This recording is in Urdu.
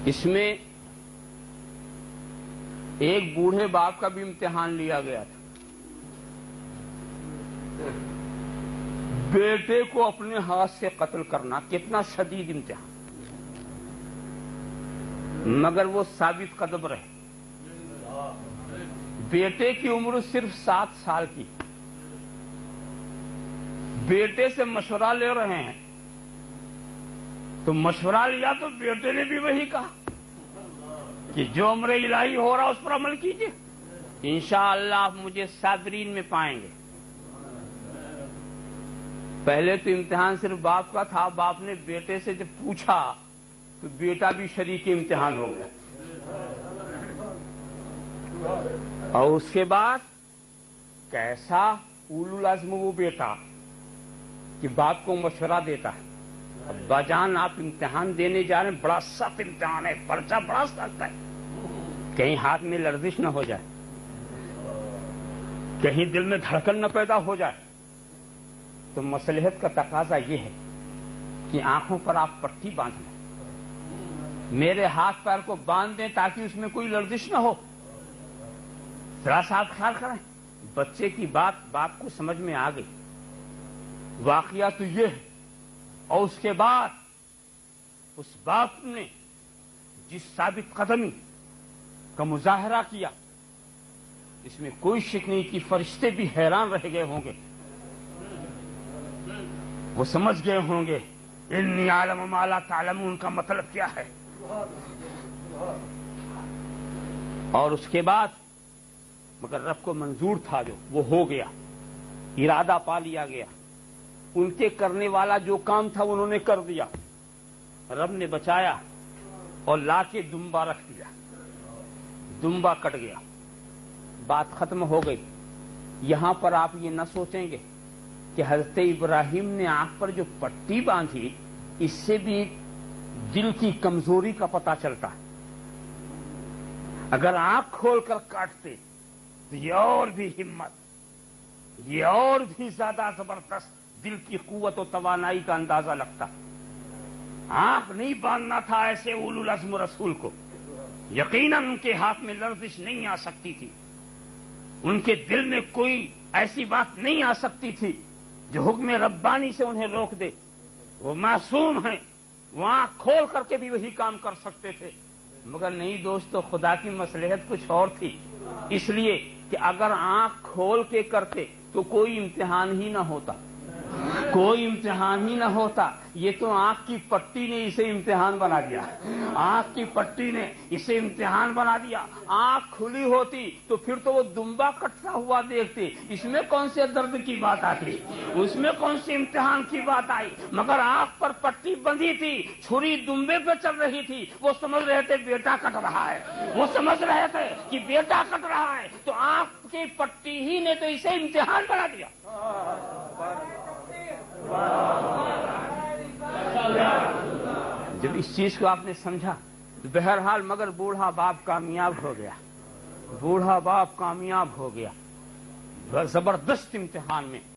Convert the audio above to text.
اس میں ایک بوڑھے باپ کا بھی امتحان لیا گیا تھا. بیٹے کو اپنے ہاتھ سے قتل کرنا کتنا شدید امتحان، مگر وہ ثابت قدم رہے. بیٹے کی عمر صرف 7 سال کی. بیٹے سے مشورہ لے رہے ہیں تو مشورہ لیا تو بیٹے نے بھی وہی کہا کہ جو امر الہی ہو رہا اس پر عمل کیجیے، انشاءاللہ آپ مجھے صابرین میں پائیں گے. پہلے تو امتحان صرف باپ کا تھا، باپ نے بیٹے سے جب پوچھا تو بیٹا بھی شریک امتحان ہو گیا. اور اس کے بعد کیسا اولو العزم وہ بیٹا کہ باپ کو مشورہ دیتا ہے، ابا جان آپ امتحان دینے جا رہے ہیں، بڑا سخت امتحان ہے، پرچہ بڑا سخت ہے، کہیں ہاتھ میں لرزش نہ ہو جائے، کہیں دل میں دھڑکن نہ پیدا ہو جائے. تو مصلحت کا تقاضا یہ ہے کہ آنکھوں پر آپ پٹی باندھ لیں، میرے ہاتھ پیر کو باندھ دیں تاکہ اس میں کوئی لرزش نہ ہو. ذرا سا آپ خیال کریں. بچے کی بات باپ کو سمجھ میں آ گئی. واقعہ تو یہ ہے. اور اس کے بعد اس باپ نے جس ثابت قدمی کا مظاہرہ کیا اس میں کوئی شک نہیں کہ فرشتے بھی حیران رہ گئے ہوں گے. وہ سمجھ گئے ہوں گے انی اعلم ما لا تعلمون کا مطلب کیا ہے. اور اس کے بعد مگر رب کو منظور تھا جو وہ ہو گیا، ارادہ پا لیا گیا. ان کے کرنے والا جو کام تھا انہوں نے کر دیا، رب نے بچایا اور لا کے دمبا رکھ دیا، دمبا کٹ گیا، بات ختم ہو گئی. یہاں پر آپ یہ نہ سوچیں گے کہ حضرت ابراہیم نے آنکھ پر جو پٹی باندھی اس سے بھی دل کی کمزوری کا پتہ چلتا ہے. اگر آنکھ کھول کر کاٹتے تو یہ اور بھی ہمت، یہ اور بھی زیادہ زبردست دل کی قوت و توانائی کا اندازہ لگتا. آنکھ نہیں باندھنا تھا ایسے اولو العزم رسول کو. یقیناً ان کے ہاتھ میں لرزش نہیں آ سکتی تھی، ان کے دل میں کوئی ایسی بات نہیں آ سکتی تھی جو حکم ربانی سے انہیں روک دے. وہ معصوم ہیں، وہ آنکھ کھول کر کے بھی وہی کام کر سکتے تھے. مگر نہیں دوستو، خدا کی مصلحت کچھ اور تھی. اس لیے کہ اگر آنکھ کھول کے کرتے تو کوئی امتحان ہی نہ ہوتا، کوئی امتحان ہی نہ ہوتا. یہ تو آنکھ کی پٹی نے اسے امتحان بنا دیا، آنکھ کی پٹی نے اسے امتحان بنا دیا. آنکھ کھلی ہوتی تو پھر تو وہ دمبا کٹتا ہوا دیکھتے، اس میں کون سے درد کی بات آتی، اس میں کون سی امتحان کی بات آئی. مگر آنکھ پر پٹی بندھی تھی، چھری دمبے پہ چل رہی تھی. وہ سمجھ رہے تھے بیٹا کٹ رہا ہے، وہ سمجھ رہے تھے کہ بیٹا کٹ رہا ہے. تو آنکھ کی پٹی ہی نے تو اسے امتحان بنا دیا. جب اس چیز کو آپ نے سمجھا تو بہرحال مگر بوڑھا باپ کامیاب ہو گیا، بوڑھا باپ کامیاب ہو گیا زبردست امتحان میں.